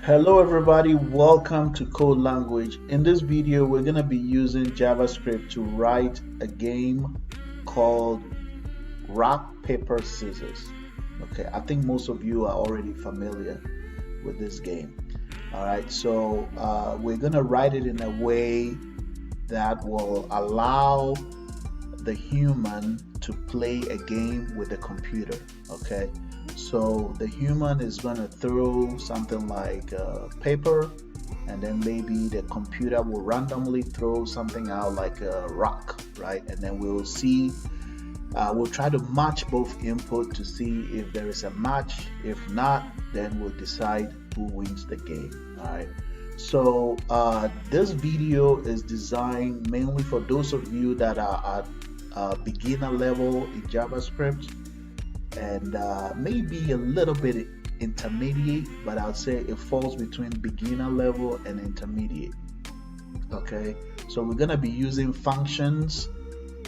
Hello everybody, welcome to Code Language. In this video, we're going to be using JavaScript to write a game called Rock, Paper, Scissors. Okay, I think most of you are already familiar with this game. Alright, so we're going to write it in a way that will allow the human to play a game with the computer. Okay, so the human is going to throw something like paper, and then maybe the computer will randomly throw something out like a rock, right? And then we'll see, we'll try to match both input to see if there is a match. If not, then we'll decide who wins the game. All right. So this video is designed mainly for those of you that are at beginner level in JavaScript, and maybe a little bit intermediate, but I'll say it falls between beginner level and intermediate. Okay, so we're gonna be using functions.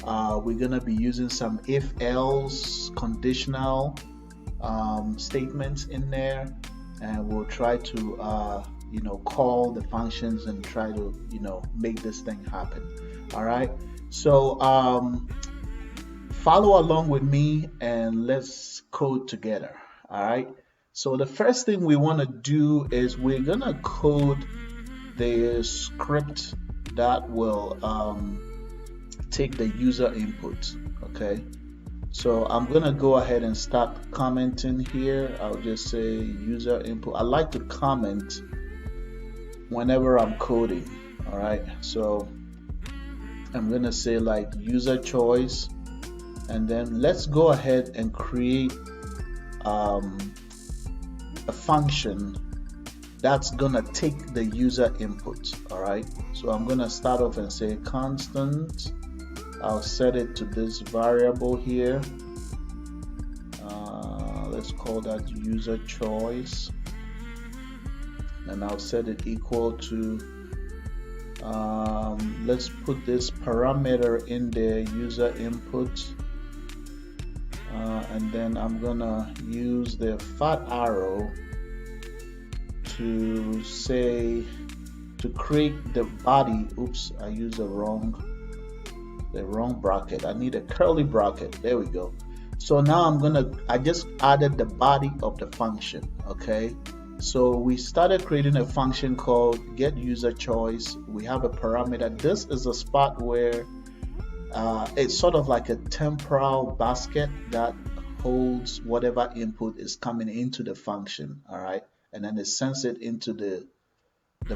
We're gonna be using some if-else conditional statements in there, and we'll try to call the functions and try to make this thing happen. All right, so follow along with me and let's code together. All right, so the first thing we want to do is we're gonna code the script that will take the user input. Okay, so I'm gonna go ahead and start commenting here. I'll just say user input. I like to comment whenever I'm coding. All right, so I'm gonna say like user choice, and then let's go ahead and create a function that's gonna take the user input. All right, so I'm gonna start off and say constant. I'll set it to this variable here. Let's call that user choice, and I'll set it equal to let's put this parameter in there, user input, and then I'm gonna use the fat arrow to say to create the body. Oops, I used the wrong bracket. I need a curly bracket. There we go. So now I just added the body of the function. Okay, so we started creating a function called get user choice. We have a parameter. This is a spot where it's sort of like a temporal basket that holds whatever input is coming into the function. All right, and then it sends it into the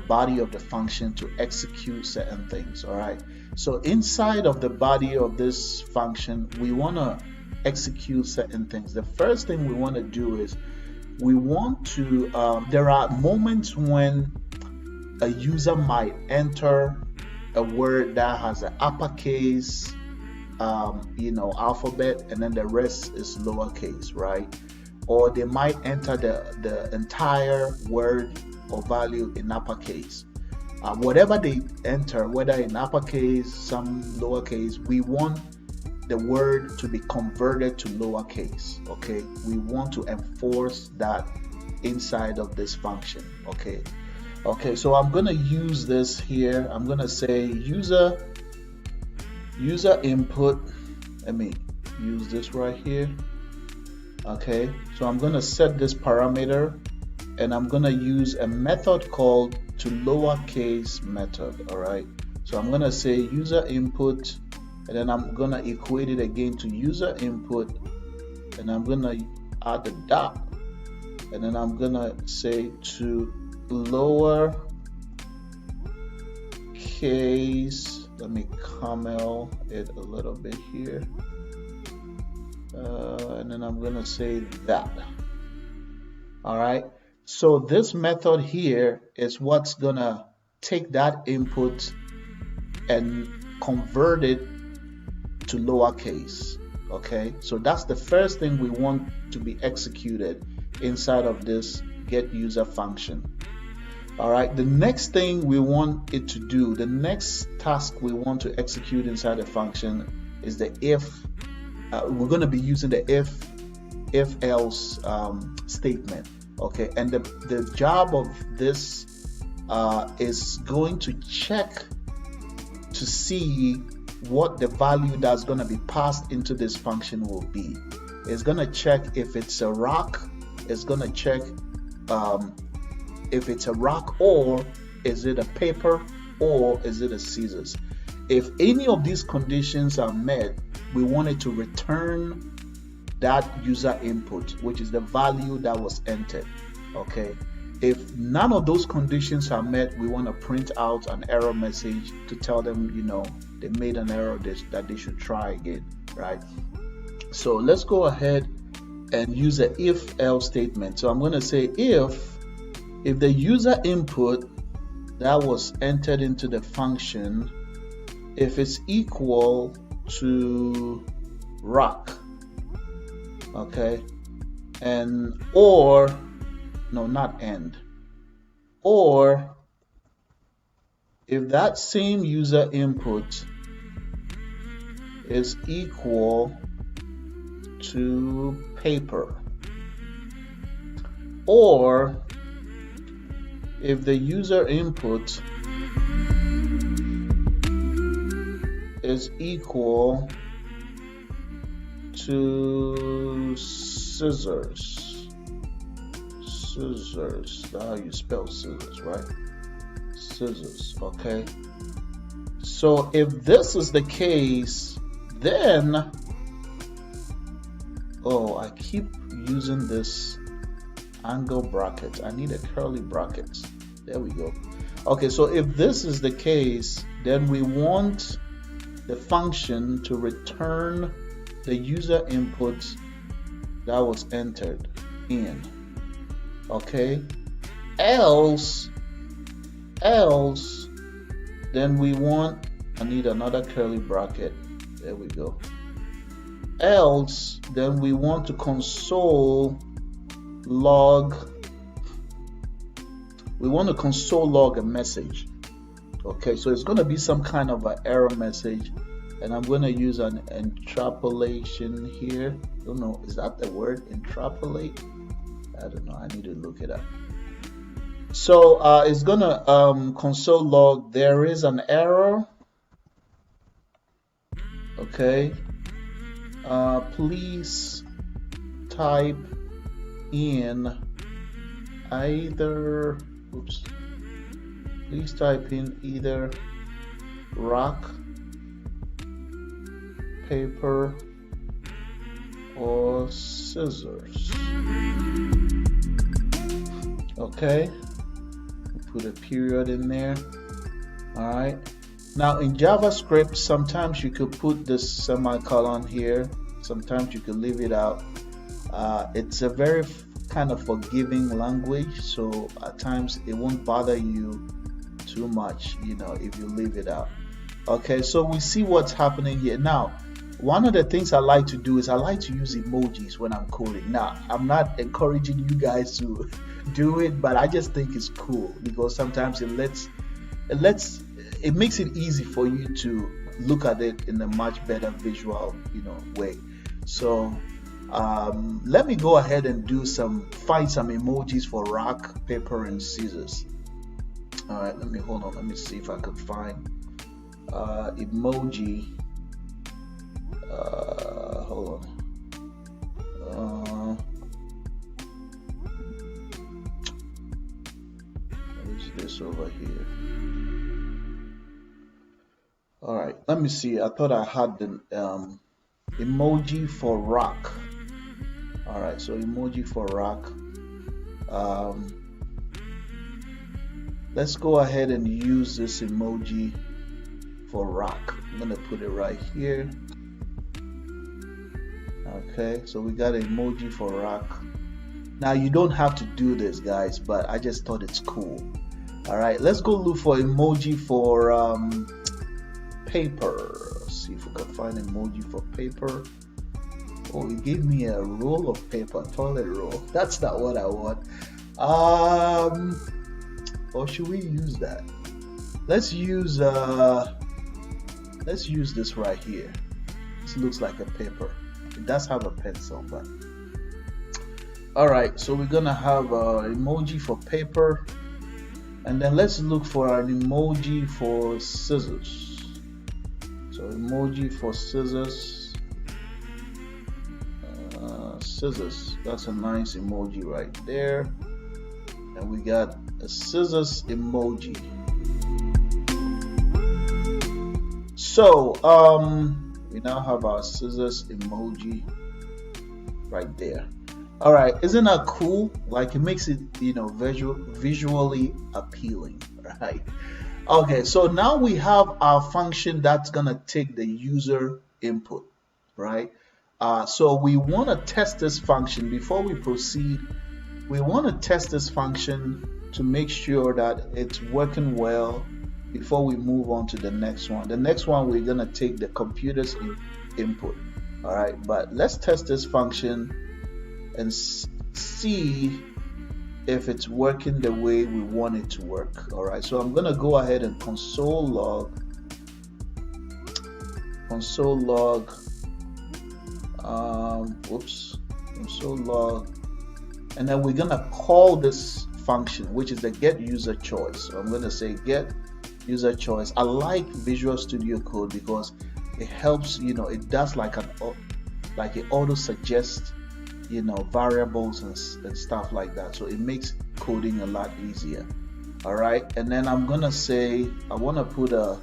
body of the function to execute certain things. All right, so inside of the body of this function, we want to execute certain things. The first thing we want to do is we want to there are moments when a user might enter a word that has an uppercase alphabet, and then the rest is lowercase, right? Or they might enter the entire word or value in uppercase. Whatever they enter, whether in uppercase, some lowercase, we want the word to be converted to lowercase. Okay, we want to enforce that inside of this function. Okay, so I'm gonna use this here. I'm gonna say user input. Let me use this right here. Okay, so I'm gonna set this parameter, and I'm gonna use a method called to lowercase method. All right, so I'm gonna say user input, and then I'm gonna equate it again to user input, and I'm gonna add the dot, and then I'm gonna say to lower case. Let me camel it a little bit here, and then I'm gonna say that. All right, so this method here is what's gonna take that input and convert it to lowercase. Okay, so that's the first thing we want to be executed inside of this get user function. All right, the next thing we want it to do, the next task we want to execute inside the function is the if. We're going to be using the if else statement. Okay, and the job of this is going to check to see what the value that's going to be passed into this function will be. It's going to check if it's a rock. It's going to check if it's a rock, or is it a paper, or is it a scissors. If any of these conditions are met, we want it to return that user input, which is the value that was entered. Okay, if none of those conditions are met, we want to print out an error message to tell them, you know, they made an error, that they should try again, right? So let's go ahead and use an if-else statement. So I'm going to say if the user input that was entered into the function, if it's equal to rock, okay, and or no, not and, or if that same user input is equal to paper, or if the user input is equal to scissors. Scissors, that's how you spell scissors, right? Scissors, okay? So if this is the case, then, oh, I keep using this angle bracket. I need a curly bracket. There we go. Okay, so if this is the case, then we want the function to return the user input that was entered in. Okay, else then we want, I need another curly bracket. There we go. Else then we want to console log, we want to console log a message. Okay, so it's going to be some kind of an error message, and I'm going to use an interpolation here. I don't know, is that the word, interpolate? I don't know, I need to look it up. So it's going to console log there is an error. Okay, please type in either, oops, please type in either rock, paper, or scissors. Okay, put a period in there. All right, now in JavaScript, sometimes you could put this semicolon here, sometimes you could leave it out. It's a very kind of forgiving language, so at times it won't bother you too much, you know, if you leave it out. Okay, so we see what's happening here. Now, one of the things I like to do is I like to use emojis when I'm coding. Now, I'm not encouraging you guys to do it, but I just think it's cool because sometimes it makes it easy for you to look at it in a much better visual, you know, way. So let me go ahead and find some emojis for rock, paper, and scissors. All right, let me see if I can find emoji. Hold on. What is this over here? All right, let me see. I thought I had the emoji for rock. All right, so emoji for rock. Let's go ahead and use this emoji for rock. I'm gonna put it right here. Okay, so we got an emoji for rock. Now you don't have to do this, guys, but I just thought it's cool. All right, let's go look for emoji for paper. Let's see if we can find an emoji for paper. Oh, it gave me a roll of paper, toilet roll. That's not what I want. Or should we use that? Let's use this right here. This looks like a paper. It does have a pencil, but All right, so we're gonna have an emoji for paper, and then let's look for an emoji for scissors. So emoji for scissors, scissors. That's a nice emoji right there, and we got a scissors emoji. So we now have our scissors emoji right there. All right, isn't that cool? Like, it makes it, you know, visually appealing, right? Okay, so now we have our function that's gonna take the user input, right? So we want to test this function before we proceed. We want to test this function to make sure that it's working well before we move on to the next one. The next one, we're gonna take the computer's input. All right, but let's test this function and see if it's working the way we want it to work. All right, so I'm gonna go ahead and console log, console log and then we're gonna call this function, which is the get user choice. So I'm gonna say get user choice. I like Visual Studio Code because it helps, you know, it does like it auto suggests, you know, variables and stuff like that, so it makes coding a lot easier. All right, and then I'm gonna say I want to put a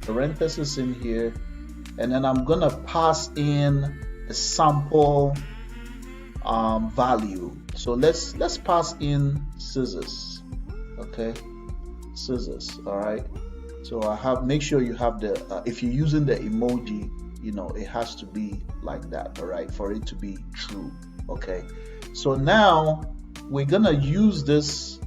parenthesis in here, and then I'm gonna pass in a sample value. So let's pass in scissors. Okay, scissors. All right, so I have, make sure you have the if you're using the emoji, you know, it has to be like that, all right, for it to be true. Okay, so now we're gonna use this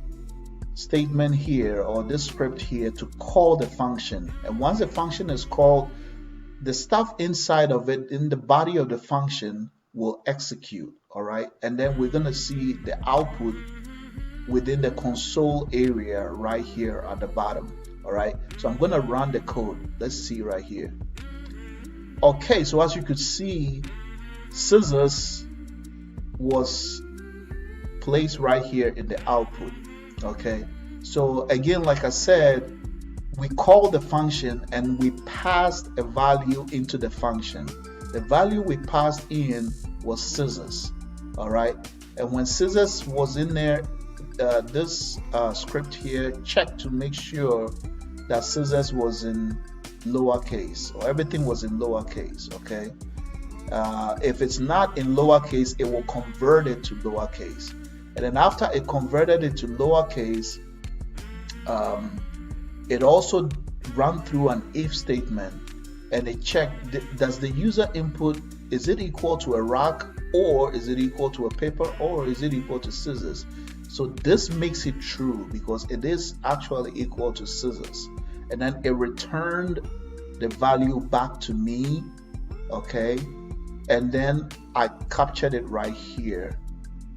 statement here, or this script here, to call the function. And once the function is called, the stuff inside of it, in the body of the function, will execute. All right, and then we're gonna see the output within the console area right here at the bottom. All right, so I'm gonna run the code. Let's see right here. Okay, so as you could see, scissors was placed right here in the output. Okay, so again, like I said, we called the function and we passed a value into the function. The value we passed in was scissors. All right, and when scissors was in there, this script here checked to make sure that scissors was in lowercase, or everything was in lowercase. Okay, if it's not in lowercase, it will convert it to lowercase, and then after it converted it to lowercase, it also ran through an if statement, and it checked, does the user input, is it equal to a rock, or is it equal to a paper, or is it equal to scissors? So this makes it true because it is actually equal to scissors, and then it returned the value back to me. Okay, and then I captured it right here.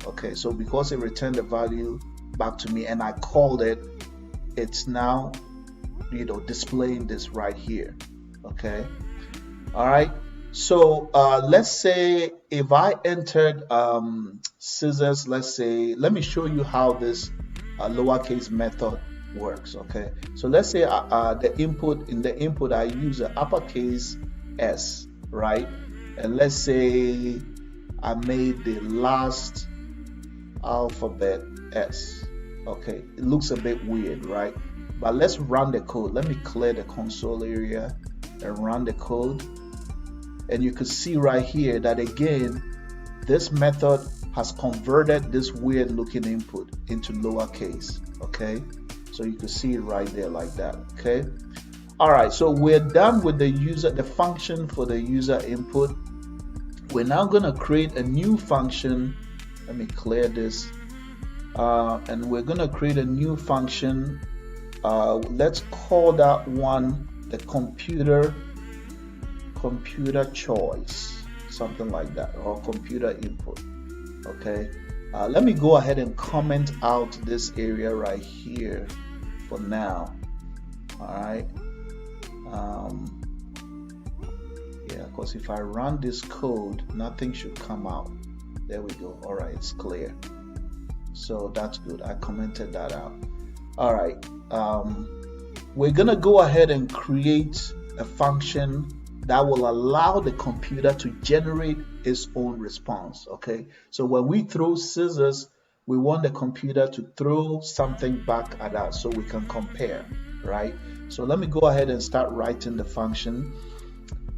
Okay, so because it returned the value back to me and I called it, it's now, you know, displaying this right here. Okay, all right, so let's say if I entered scissors, let's say, let me show you how this lowercase method works. Okay, so let's say the input, in the input I use an uppercase S, right? And let's say I made the last alphabet S. Okay, it looks a bit weird, right? But let's run the code. Let me clear the console area and run the code, and you can see right here that again this method has converted this weird looking input into lowercase. Okay, so you can see it right there like that. Okay, all right, so we're done with the function for the user input. We're now going to create a new function. Let me clear this, and we're going to create a new function. Let's call that one the computer choice, something like that, or computer input. Okay, let me go ahead and comment out this area right here for now. All right, yeah, because if I run this code, nothing should come out. There we go. All right, it's clear. So that's good. I commented that out. All right. We're gonna go ahead and create a function that will allow the computer to generate its own response. Okay. So when we throw scissors, we want the computer to throw something back at us so we can compare, right? So let me go ahead and start writing the function.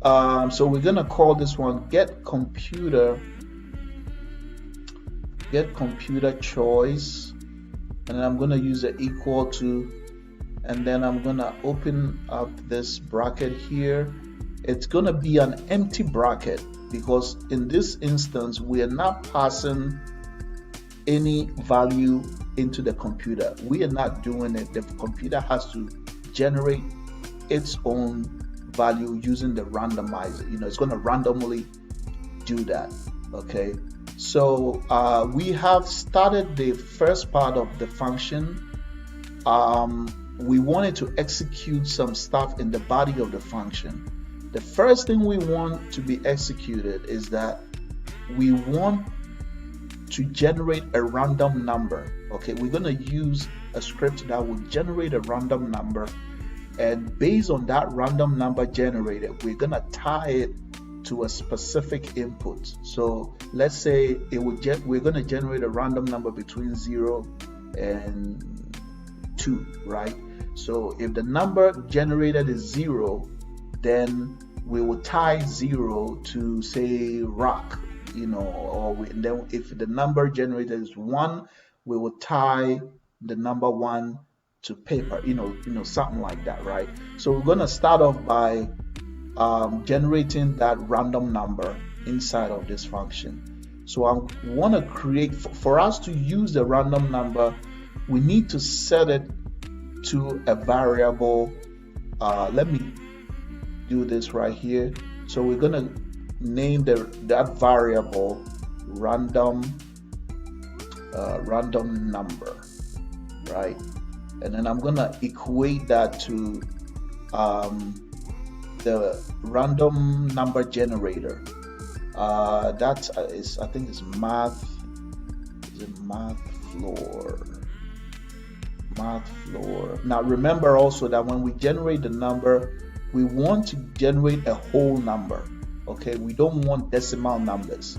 So we're gonna call this one get computer choice, and then I'm gonna use the equal to, and then I'm gonna open up this bracket here. It's gonna be an empty bracket because in this instance we are not passing any value into the computer. We are not doing it. The computer has to generate its own value using the randomizer. It's going to randomly do that. Okay, so we have started the first part of the function. We wanted to execute some stuff in the body of the function. The first thing we want to be executed is that we want to generate a random number. Okay, we're going to use a script that will generate a random number, and based on that random number generated, we're going to tie it to a specific input. So let's say we're going to generate a random number between 0 and 2, right? So if the number generated is 0, then we will tie 0 to, say, rock, or then if the number generated is 1, we will tie the number 1 to paper, something like that, right? So we're going to start off by generating that random number inside of this function. So I want to create, for us to use the random number, we need to set it to a variable. Let me do this right here. So we're going to name that variable random number, right? And then I'm gonna equate that to the random number generator. That is, I think it's math floor. Now remember also that when we generate the number, we want to generate a whole number. Okay, we don't want decimal numbers.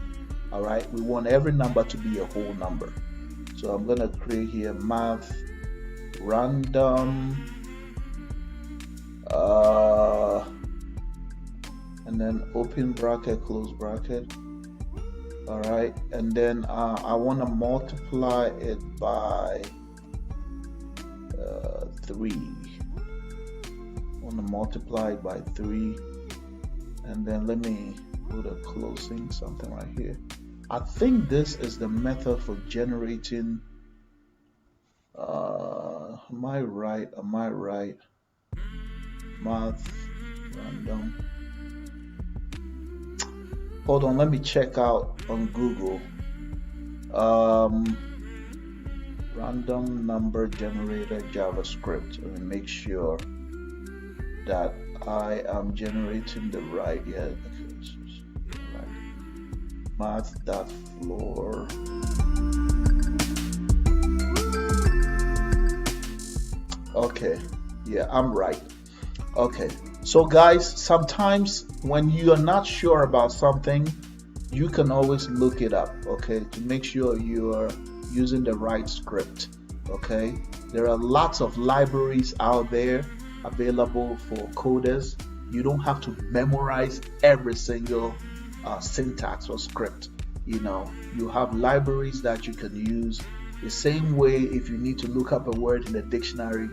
All right, we want every number to be a whole number. So I'm gonna create here math random, and then open bracket, close bracket. All right, and then I want to multiply it by 3. I want to multiply it by 3, and then let me put a closing something right here. I think this is the method for generating. Am I right? Math random. Hold on, let me check out on Google. Random number generator JavaScript. Let me make sure that I am generating the right. Yeah, okay, this is right. Math.floor. Okay, yeah, I'm right. Okay, so guys, sometimes when you are not sure about something, you can always look it up, okay, to make sure you are using the right script. Okay, there are lots of libraries out there available for coders. You don't have to memorize every single syntax or script. You have libraries that you can use. The same way, if you need to look up a word in the dictionary,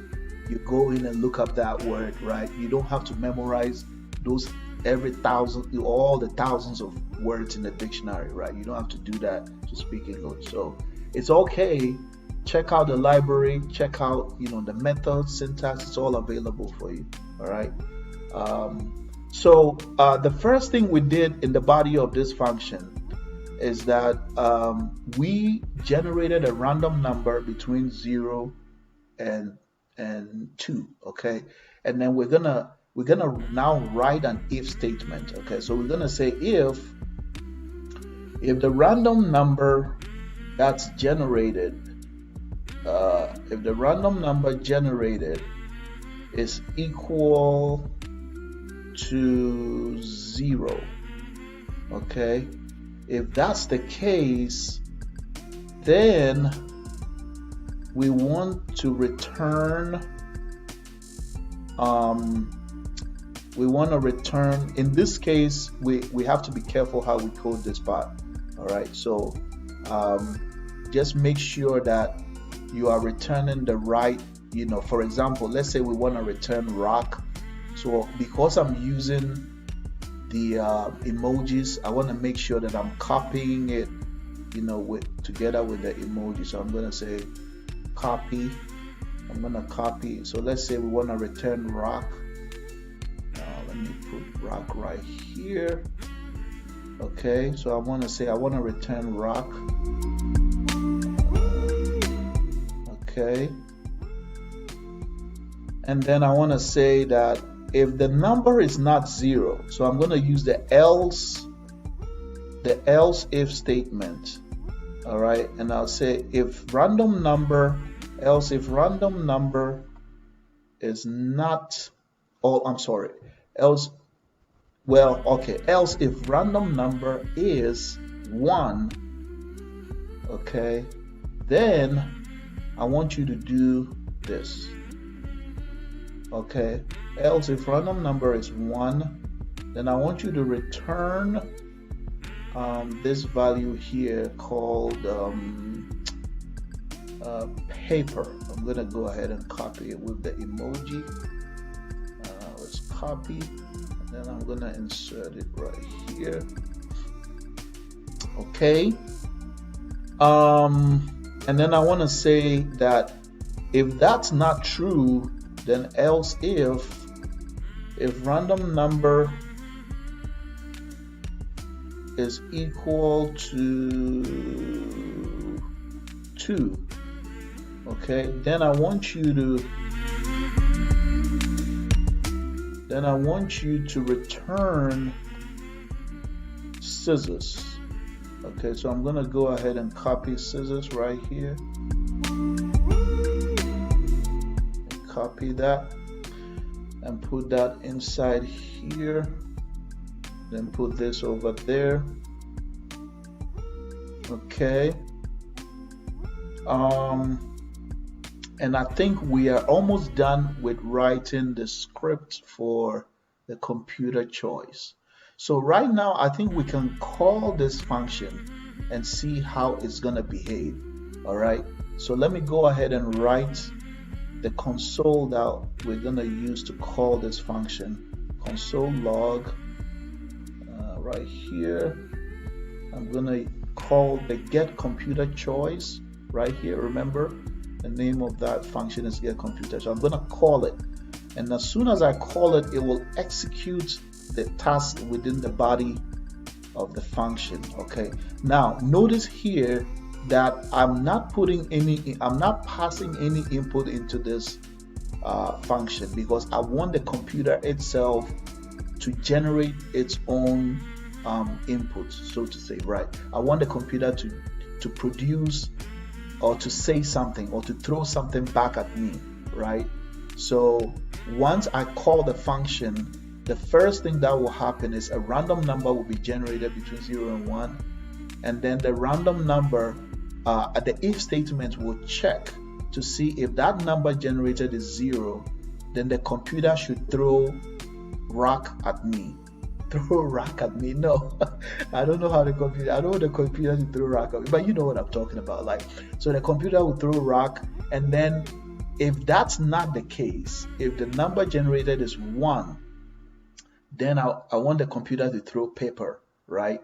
you go in and look up that word, right? You don't have to memorize those all the thousands of words in the dictionary, right? You don't have to do that to speak English. So it's okay. Check out the library, check out the method, syntax. It's all available for you. All right. So the first thing we did in the body of this function is that we generated a random number between 0 and 2. Okay, and then we're gonna now write an if statement. Okay, so we're gonna say if If the random number that's generated, if the random number generated is equal to 0, okay, if that's the case, then we want to return, in this case, we have to be careful how we code this part. All right, so just make sure that you are returning the right, for example, let's say we want to return rock. So because I'm using the emojis, I want to make sure that I'm copying it, together with the emoji. So I'm going to say copy. I'm going to copy. So let's say we want to return rock. Let me put rock right here. Okay, so I want to say I want to return rock. Okay, and then I want to say that if the number is not 0, so I'm going to use the else if statement. All right, and I'll say if random number, else if random number is not, else if random number is 1, okay, then I want you to do this. Okay, else if random number is 1, then I want you to return this value here called paper. I'm gonna go ahead and copy it with the emoji. Let's copy, and then I'm gonna insert it right here. Okay, and then I want to say that if that's not true, then else if random number is equal to 2, okay, then I want you to return scissors. Okay, so I'm gonna go ahead and copy scissors right here. Copy that and put that inside here. Then put this over there. Okay. And I think we are almost done with writing the script for the computer choice. So right now, I think we can call this function and see how it's gonna behave. All right. So let me go ahead and write the console that we're gonna use to call this function. Console log right here. I'm gonna call the get computer choice right here. Remember, the name of that function is get computer. So I'm gonna call it, and as soon as I call it, it will execute the task within the body of the function. Okay, now notice here that I'm not passing any input into this function, because I want the computer itself to generate its own input, so to say, right? I want the computer to produce or to say something or to throw something back at me, right? So once I call the function, the first thing that will happen is a random number will be generated between 0 and 1, and then the random number the if statement will check to see if that number generated is 0, then the computer should throw rock at me. Throw rock at me? No, I don't know how I don't want the computer to throw rock at me, but you know what I'm talking about. Like, so the computer will throw rock, and then if that's not the case, if the number generated is 1, then I want the computer to throw paper, right?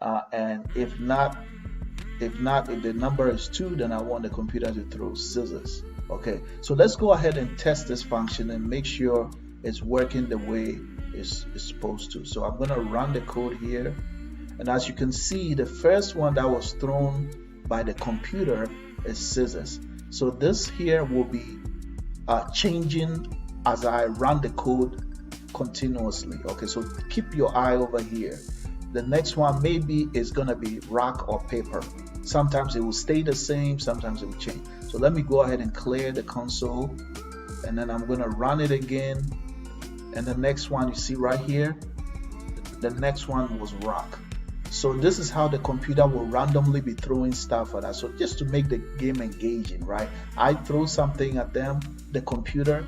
And if the number is 2, then I want the computer to throw scissors. Okay, so let's go ahead and test this function and make sure it's working the way it's supposed to. So I'm going to run the code here, and as you can see, the first one that was thrown by the computer is scissors. So this here will be changing as I run the code continuously. Okay, so keep your eye over here. The next one maybe is gonna be rock or paper. Sometimes it will stay the same, sometimes it will change. So let me go ahead and clear the console, and then I'm gonna run it again. And the next one you see right here, the next one was rock. So this is how the computer will randomly be throwing stuff at us. So just to make the game engaging, right? I throw something at them, the computer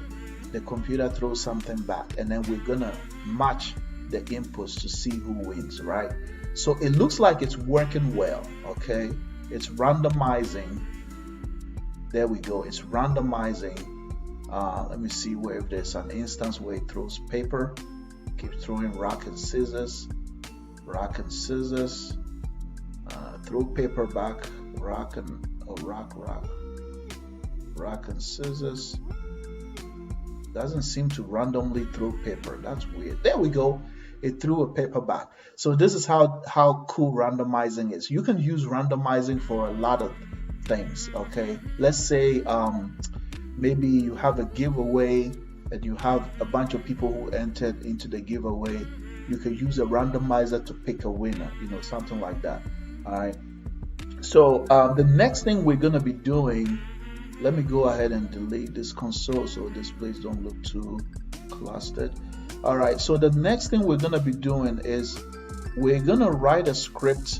throws something back, and then we're gonna match the inputs to see who wins, right? So it looks like it's working well, okay? It's randomizing. There we go, it's randomizing. Let me see where if there's an instance where it throws paper, keep throwing rock and scissors, throw paper back, rock and scissors. Doesn't seem to randomly throw paper. That's weird. There we go. It threw a paper back. So this is how cool randomizing is. You can use randomizing for a lot of things. Okay, let's say maybe you have a giveaway and you have a bunch of people who entered into the giveaway. You could use a randomizer to pick a winner, you know, something like that. All right. So the next thing we're gonna be doing, let me go ahead and delete this console so this place don't look too clustered. All right. So the next thing we're gonna be doing is we're gonna write a script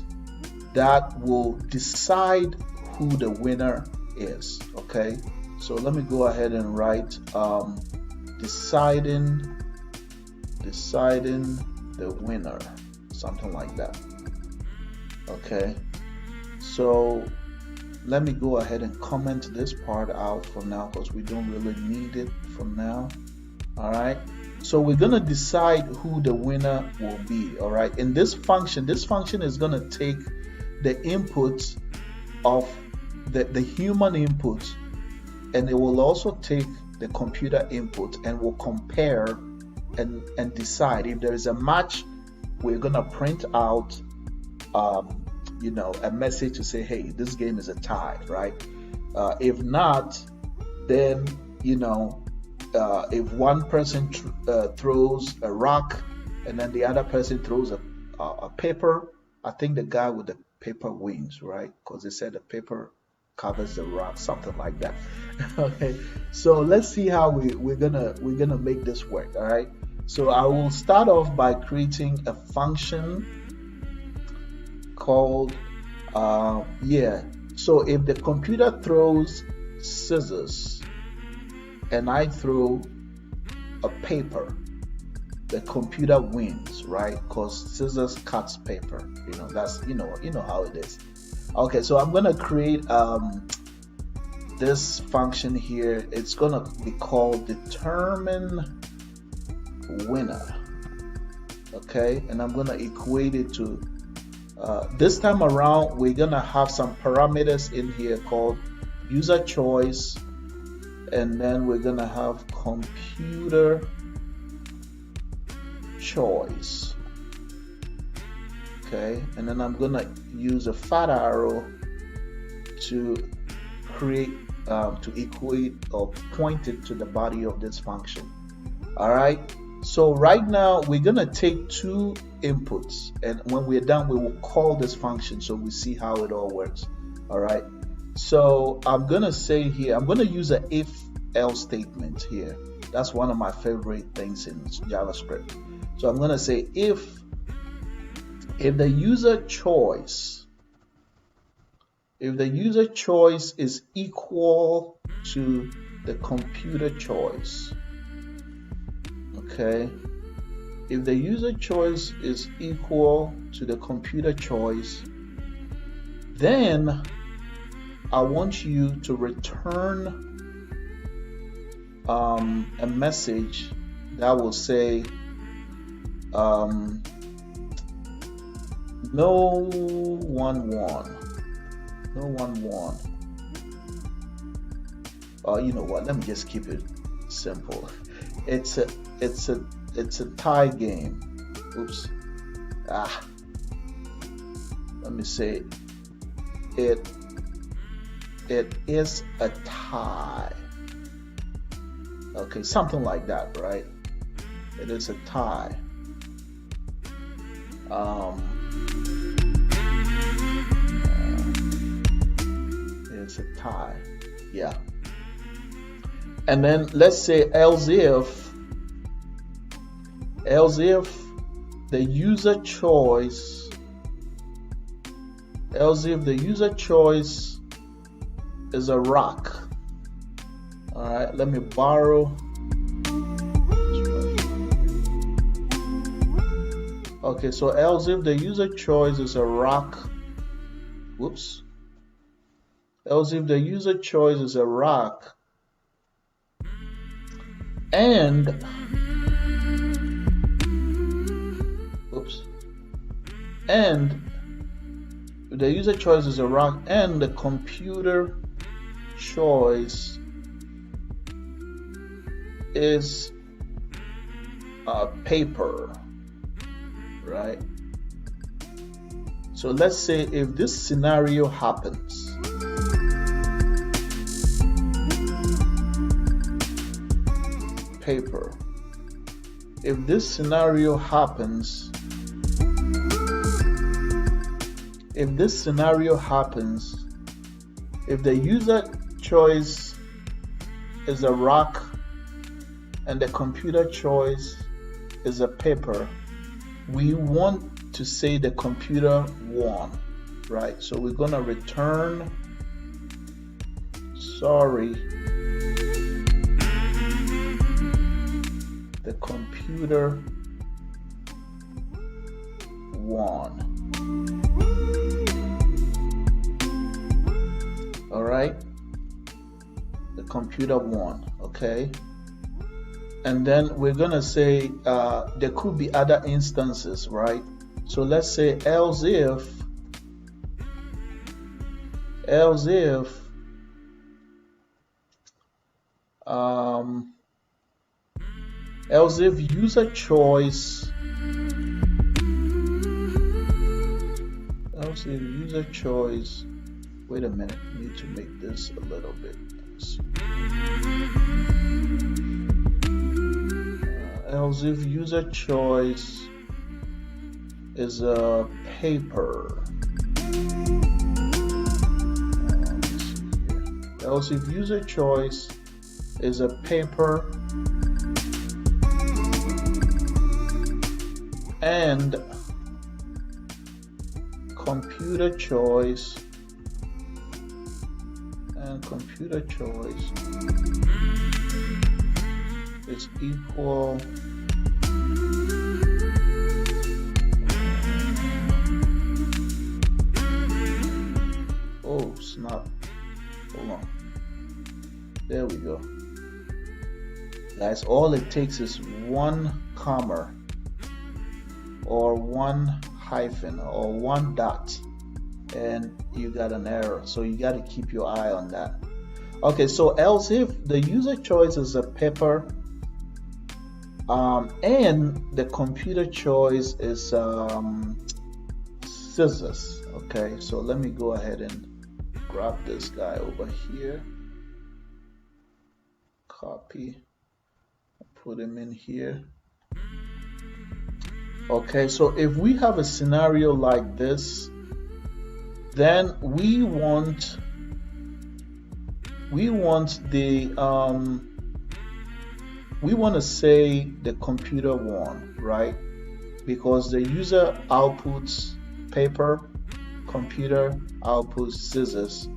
that will decide who the winner is. Okay. So let me go ahead and write deciding the winner, something like that. Okay, so let me go ahead and comment this part out for now because we don't really need it for now. All right, so we're gonna decide who the winner will be. All right, in this function is gonna take the inputs of the human inputs, and it will also take the computer input and will compare and decide. If there is a match, we're gonna print out you know, a message to say, hey, this game is a tie, right? If not, then, you know, if one person throws a rock and then the other person throws a paper, I think the guy with the paper wins, right? Because they said the paper covers the rock, something like that. Okay, so let's see how we're gonna make this work. All right, so I will start off by creating a function called so if the computer throws scissors and I throw a paper, the computer wins, right? Because scissors cuts paper. You know, that's you know how it is. Okay, so I'm gonna create this function here. It's gonna be called determine winner. Okay, and I'm gonna equate it to this time around we're gonna have some parameters in here called user choice, and then we're gonna have computer choice. Okay, and then I'm gonna use a fat arrow to create to equate or point it to the body of this function. All right, so right now we're gonna take two inputs, and when we're done we will call this function so we see how it all works. All right, so I'm gonna say here I'm gonna use an if else statement here. That's one of my favorite things in JavaScript. So I'm gonna say if the user choice is equal to the computer choice, okay, if the user choice is equal to the computer choice, then I want you to return a message that will say no one won. You know what, let me just keep it simple. It's a tie game. Oops. Let me say it is a tie. Okay, something like that, right? It is a tie. It's a tie. Yeah. And then let's say else if the user choice is a rock. All right, let me borrow. Okay, so else if the user choice is a rock, whoops. Else if the user choice is a rock, and the user choice is a rock and the computer choice is a paper, right? So let's say if this scenario happens, paper. If this scenario happens, if the user choice is a rock and the computer choice is a paper, we want to say the computer won, right? So we're gonna return sorry, the computer won. All right, the computer won. Okay, and then we're gonna say there could be other instances, right? So let's say else if user choice wait a minute, I need to make this a little bit, else if user choice is a paper, else if user choice is a paper and computer choice is equal oh snap, hold on, there we go guys. All it takes is one comma or one hyphen or one dot and you got an error, so you got to keep your eye on that. Okay, so else if the user choice is a paper and the computer choice is scissors. Okay, so let me go ahead and grab this guy over here, copy, put him in here. Okay, so if we have a scenario like this, then we want to say the computer won, right? Because the user outputs paper, computer outputs scissors.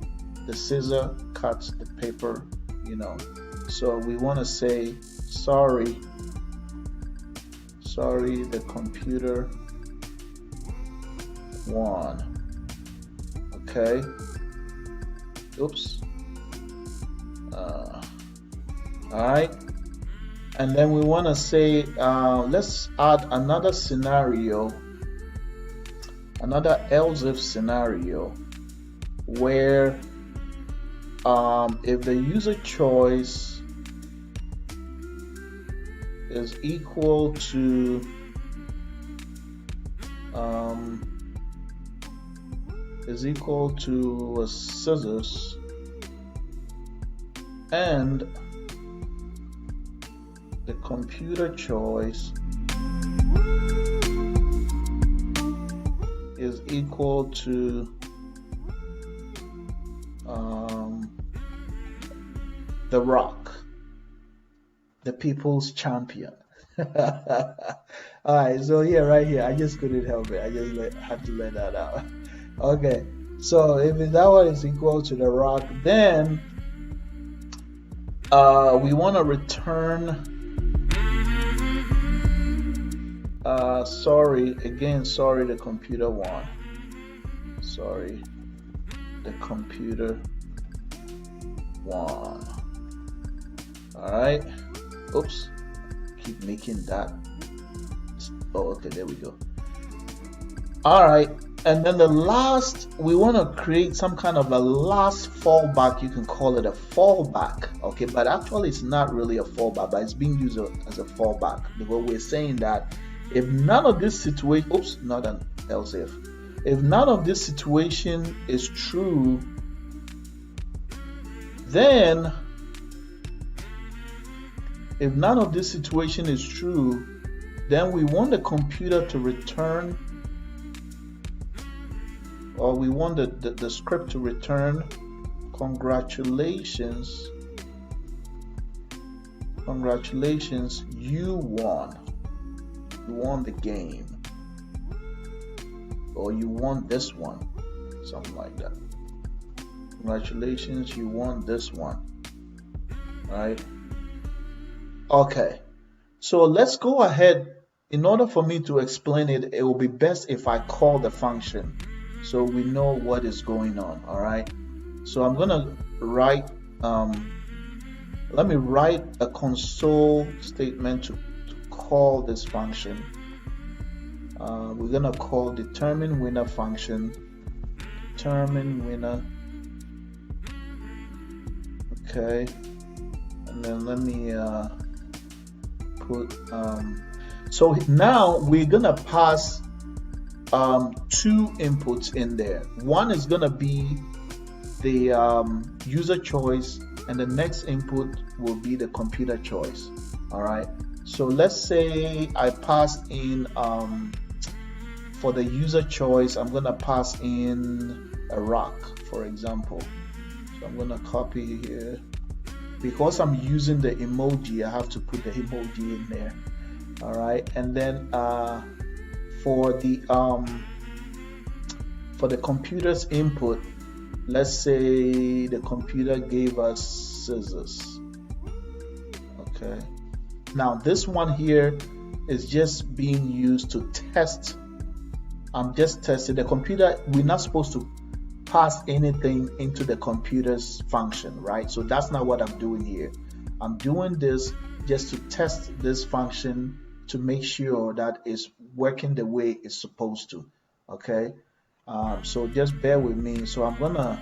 The scissor cuts the paper, you know. So we want to say sorry, the computer won. Okay, oops. All right, and then we want to say let's add another scenario, another else if scenario, where if the user choice is equal to a scissors and the computer choice is equal to the Rock, the people's champion. Alright, so here, right here, I just couldn't help it. I just had to let that out. Okay, so if that one is equal to the Rock, then we want to return sorry, the computer won. Sorry, the computer won. Alright, oops, keep making that. Oh, okay, there we go. Alright, and then the last, we want to create some kind of a last fallback. You can call it a fallback, okay, but actually it's not really a fallback, but it's being used as a fallback because we're saying that if none of this situation, oops, not an else if none of this situation is true, then if none of this situation is true, then we want the computer to return, or we want the script to return, congratulations, you won the game, or you won this one, something like that. Congratulations, you won this one, right? Okay, so let's go ahead. In order for me to explain it, it will be best if I call the function so we know what is going on. All right, so I'm gonna write let me write a console statement to call this function. We're gonna call determine winner function, determine winner. Okay, and then let me put so now we're gonna pass two inputs in there. One is gonna be the user choice, and the next input will be the computer choice. All right, so let's say I passed in for the user choice, I'm gonna pass in a rock, for example. So I'm gonna copy here. Because I'm using the emoji, I have to put the emoji in there. All right, and then for the computer's input, let's say the computer gave us scissors. Okay, now this one here is just being used to test. I'm just testing the computer. We're not supposed to pass anything into the computer's function, right? So that's not what I'm doing here. I'm doing this just to test this function to make sure that it's working the way it's supposed to. Okay, so just bear with me. So I'm gonna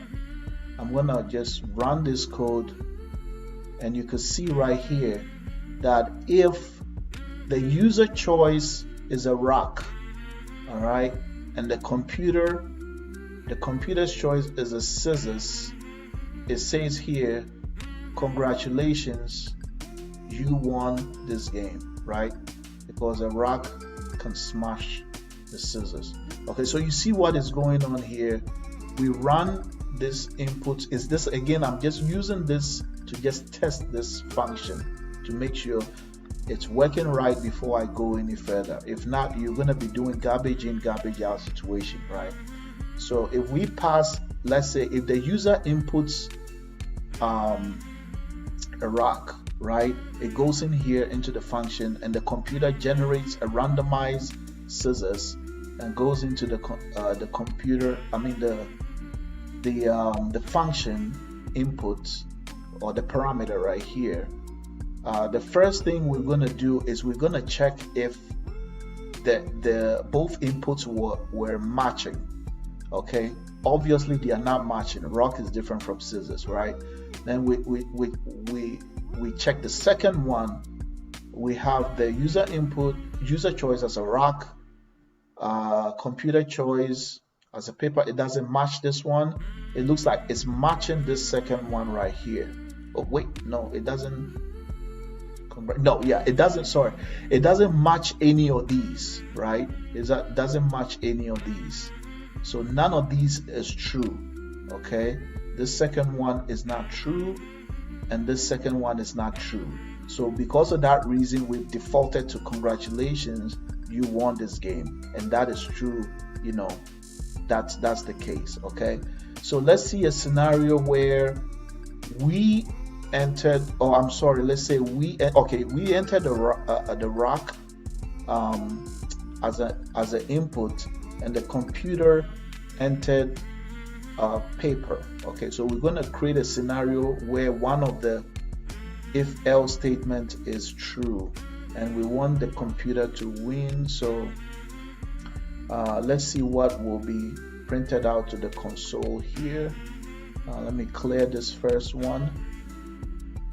just run this code, and you can see right here that if the user choice is a rock, all right, and the computer's choice is a scissors, it says here, congratulations, you won this game, right? Because a rock can smash the scissors. Okay, so you see what is going on here. We run this input. Is this again? I'm just using this to just test this function to make sure it's working right before I go any further. If not, you're going to be doing garbage in, garbage out situation, right? So if we pass, let's say if the user inputs a rock, right, it goes in here into the function, and the computer generates a randomized scissors and goes into the computer, I mean the function input, or the parameter right here. The first thing we're going to do is we're going to check if the both inputs were matching. Okay, obviously they are not matching. Rock is different from scissors, right? Then we check the second one. We have the user choice as a rock, computer choice as a paper. It doesn't match this one. It looks like it's matching this second one right here. Oh wait, no, it doesn't. No, yeah, it doesn't. Sorry, it doesn't match any of these, right? It doesn't match any of these. So none of these is true. Okay, this second one is not true, and this second one is not true. So because of that reason, we've defaulted to congratulations, you won this game, and that is true. You know, that's the case. Okay, so let's see a scenario where we entered, or I'm sorry, let's say we entered the rock as an input, and the computer entered paper. Okay, so we're going to create a scenario where one of the if else statement is true, and we want the computer to win. So let's see what will be printed out to the console here. Let me clear this first one,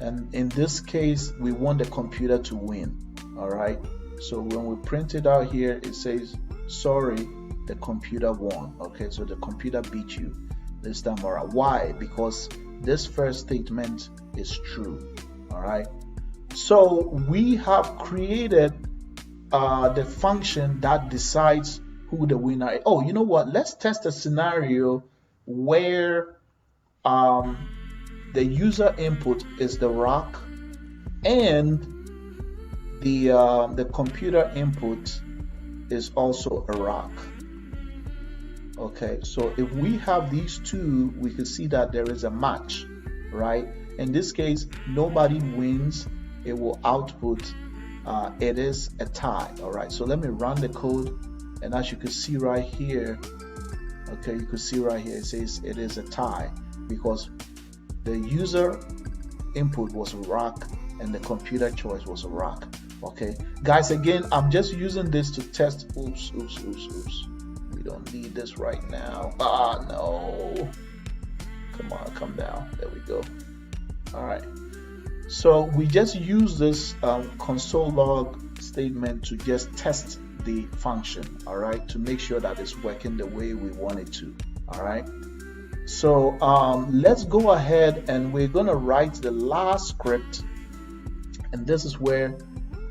and in this case we want the computer to win. All right, so when we print it out here, it says sorry, the computer won. Okay, so the computer beat you this time around. Why? Because this first statement is true. All right, so we have created the function that decides who the winner is. Oh, you know what, let's test a scenario where the user input is the rock and the computer input is also a rock. Okay, so if we have these two, we can see that there is a match, right? In this case, nobody wins. It will output it is a tie. All right, so let me run the code, and as you can see right here, okay, you can see right here it says it is a tie because the user input was a rock and the computer choice was a rock. Okay, guys, again, I'm just using this to test. Oops. We don't need this right now. No. Come on, come down. There we go. All right. So we just use this console log statement to just test the function. All right, to make sure that it's working the way we want it to. All right. So let's go ahead and we're gonna write the last script, and this is where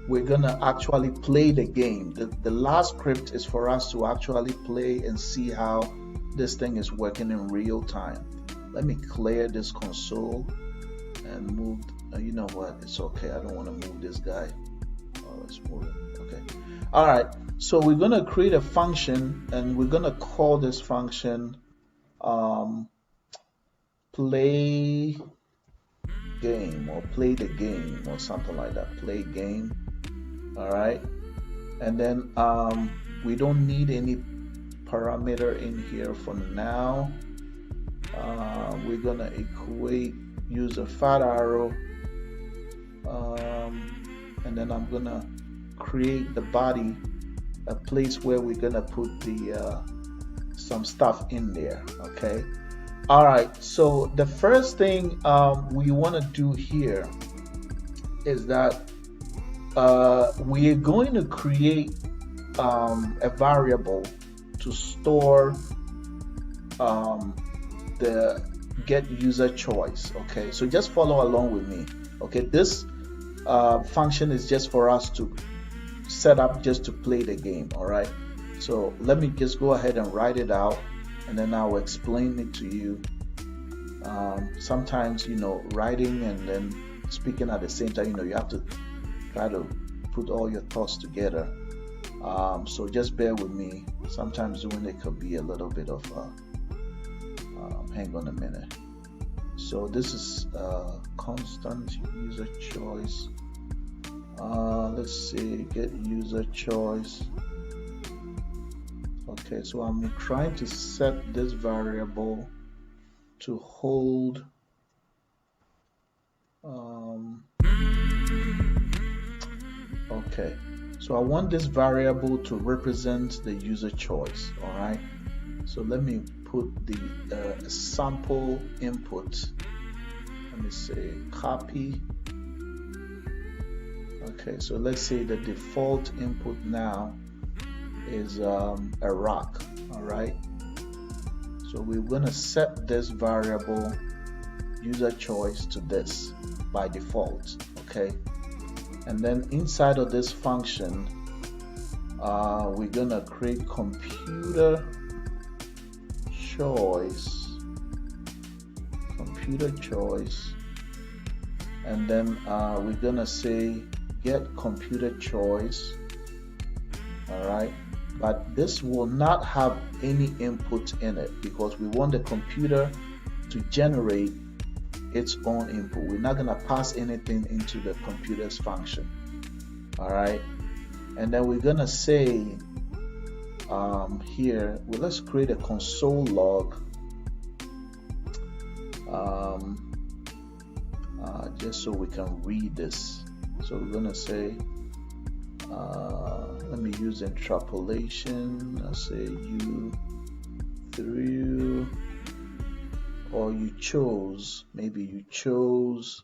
we're gonna actually play the game. The last script is for us to actually play and see how this thing is working in real time. Let me clear this console and move. You know what? It's okay. I don't want to move this guy. Oh, let's move it. Okay. All right. So we're gonna create a function, and we're gonna call this function play game, or play the game, or something like that. Play game. All right, and then we don't need any parameter in here for now. We're gonna use a fat arrow, and then I'm gonna create the body, a place where we're gonna put the some stuff in there. Okay, all right, so the first thing we want to do here is that we are going to create a variable to store the get user choice. Okay, so just follow along with me. Okay, this function is just for us to set up just to play the game. All right, so let me just go ahead and write it out, and then I'll explain it to you. Sometimes, you know, writing and then speaking at the same time, you know, you have to try to put all your thoughts together. So just bear with me. Sometimes doing it could be a little bit of hang on a minute. So this is constant user choice. Let's see, get user choice. Okay, so I'm trying to set this variable to hold okay, so I want this variable to represent the user choice. All right, so let me put the sample input. Let me say copy. Okay, so let's say the default input now is a rock. All right, so we're going to set this variable user choice to this by default. Okay, and then inside of this function we're going to create computer choice, and then we're gonna say get computer choice. All right, but this will not have any input in it because we want the computer to generate its own input. We're not gonna pass anything into the computer's function. All right, and then we're gonna say here, well, let's create a console log just so we can read this. So we're gonna say let me use interpolation. I'll say you through, or you chose, maybe you chose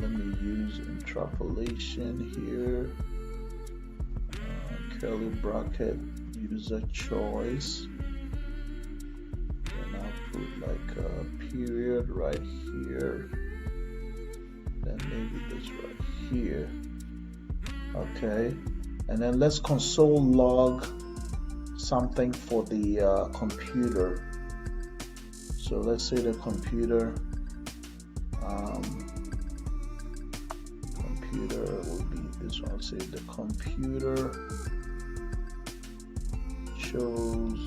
let me use interpolation here, curly bracket, user choice, and I'll put like a period right here, then maybe this right here. Okay, and then let's console log something for the computer. So let's say the computer will be this one. Say the computer chose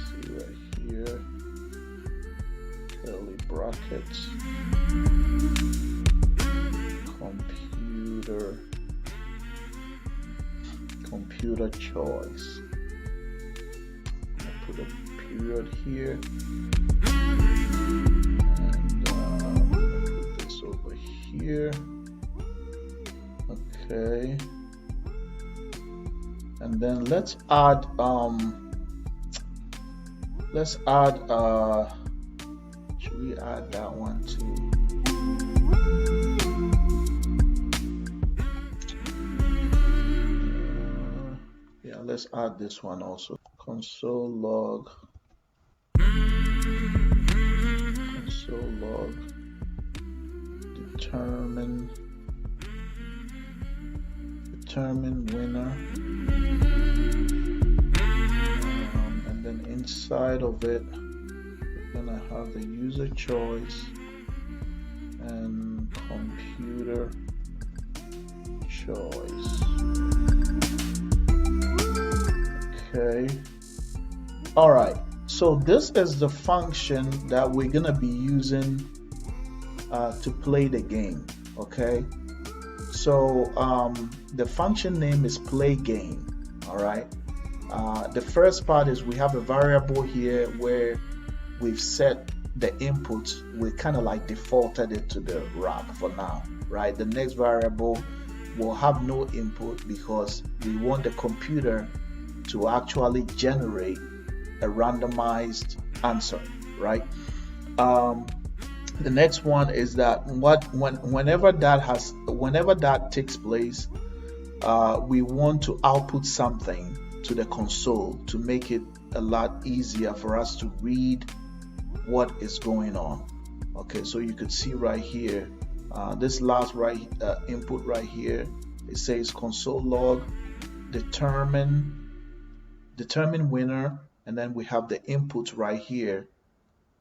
see right here, curly brackets, computer choice. I'll put a period here, and put this over here. Okay, and then let's add should we add that one too? Yeah, let's add this one also. Console log determine winner, and then inside of it we're gonna have the user choice and computer choice. Okay, all right, so this is the function that we're gonna be using to play the game. Okay, so the function name is play game. All right, the first part is we have a variable here where we've set the input. We kind of like defaulted it to the rock for now, right? The next variable will have no input because we want the computer to actually generate a randomized answer, right? The next one is that whenever that takes place, we want to output something to the console to make it a lot easier for us to read what is going on. Okay, so you could see right here, this last input right here, it says console log determine winner, and then we have the input right here.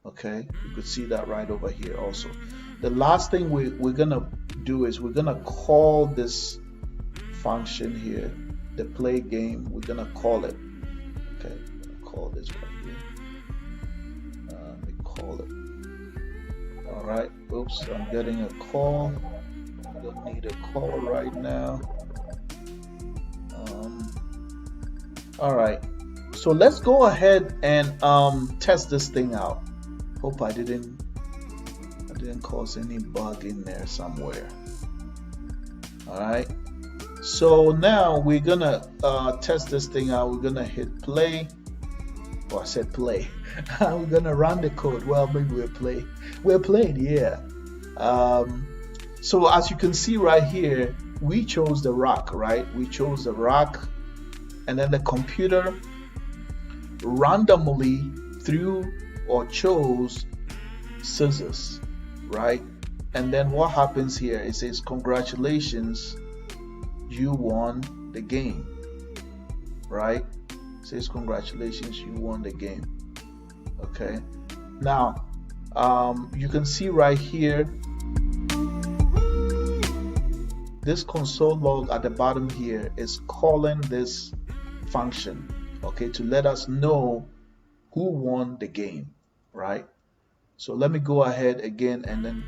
Okay, you could see that right over here also. The last thing we're gonna do is we're gonna call this function here, the play game. We're gonna call it. Okay, I'm gonna call this right here. Let me call it. All right. Oops, I'm getting a call. I don't need a call right now. All right. So let's go ahead and test this thing out. Hope I didn't cause any bug in there somewhere. All right, so now we're gonna test this thing out. We're gonna hit play. Oh, I said play. We're gonna run the code. Well, maybe we're playing, yeah. So as you can see right here, we chose the rock, right? We chose the rock, and then the computer randomly threw or chose scissors, right? and then what happens here? It says congratulations, you won the game, right? It says congratulations, you won the game. Okay, now you can see right here this console log at the bottom here is calling this function, okay, to let us know who won the game, right? So let me go ahead again and then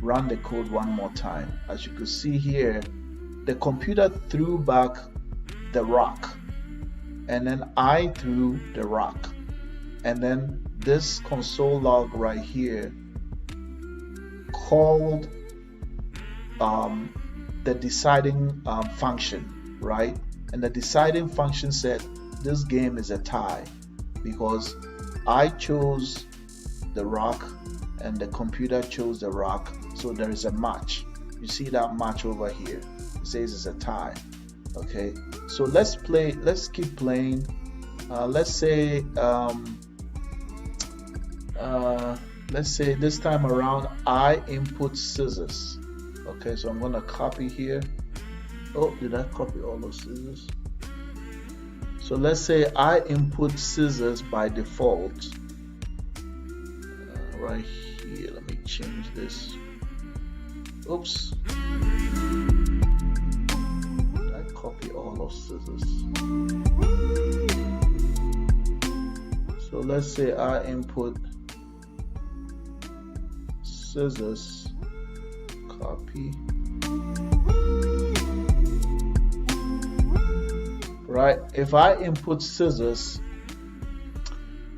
run the code one more time. As you can see here, the computer threw back the rock, and then I threw the rock, and then this console log right here called the deciding function, right? And the deciding function said this game is a tie because I chose the rock and the computer chose the rock, so there is a match. You see that match over here? It says it's a tie. Okay, so let's keep playing. Let's say this time around I input scissors. Okay, so I'm gonna copy here. Oh, did I copy all those scissors? So let's say I input scissors by default. Right here, let me change this. Oops. Did I copy all those scissors? So let's say I input scissors, copy. Right, if I input scissors,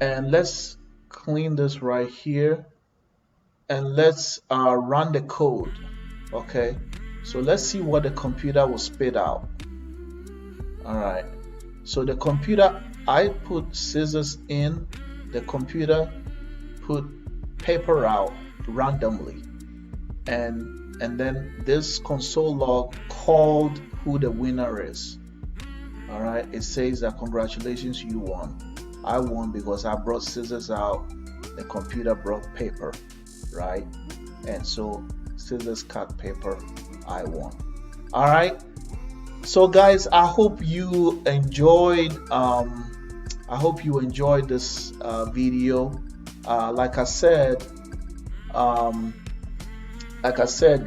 and let's clean this right here, and let's run the code. Okay, so let's see what the computer will spit out. All right, so the computer, I put scissors in, the computer put paper out randomly, and then this console log called who the winner is. All right, it says that congratulations, you won. I won because I brought scissors out, the computer brought paper, right? And so scissors cut paper, I won. All right, so guys, I hope you enjoyed this video. Like I said,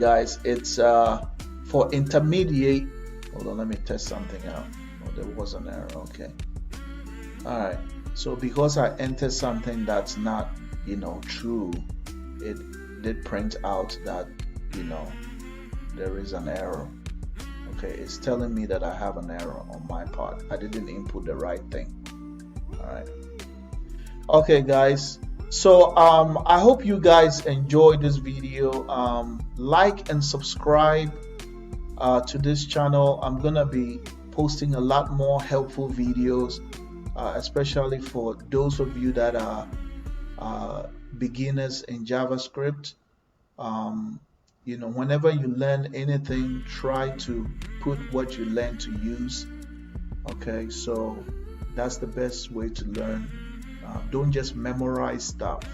guys, it's for intermediate. Hold on, let me test something out. Oh, there was an error. Okay. All right, so because I entered something that's not, true, it did print out that, there is an error. Okay, it's telling me that I have an error on my part. I didn't input the right thing. All right. Okay, guys. So I hope you guys enjoyed this video. Like and subscribe to this channel. I'm gonna be posting a lot more helpful videos, especially for those of you that are beginners in JavaScript. Whenever you learn anything, try to put what you learn to use. Okay, so that's the best way to learn. Don't just memorize stuff.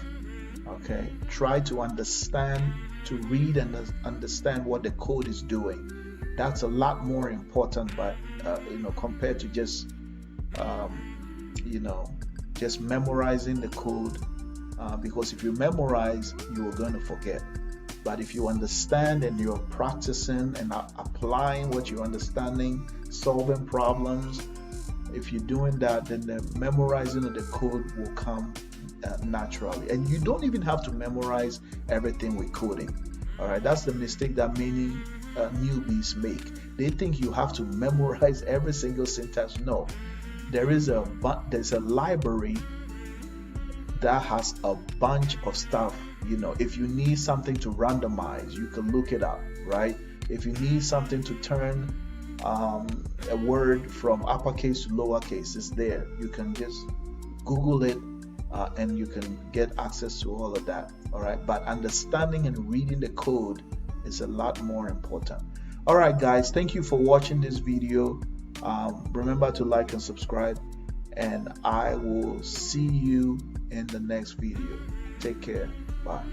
Okay, try to understand, to read and understand what the code is doing. That's a lot more important, but compared to just just memorizing the code, because if you memorize, you're going to forget. But if you understand and you're practicing and applying what you're understanding, solving problems, if you're doing that, then the memorizing of the code will come naturally. And you don't even have to memorize everything with coding. All right, that's the mistake that many newbies make. They think you have to memorize every single syntax. No, there's a library that has a bunch of stuff. If you need something to randomize, you can look it up, right? If you need something to turn a word from uppercase to lowercase, it's there. You can just Google it and you can get access to all of that. All right, but understanding and reading the code is a lot more important. All right, guys, thank you for watching this video. Remember to like and subscribe, and I will see you in the next video. Take care. Bye.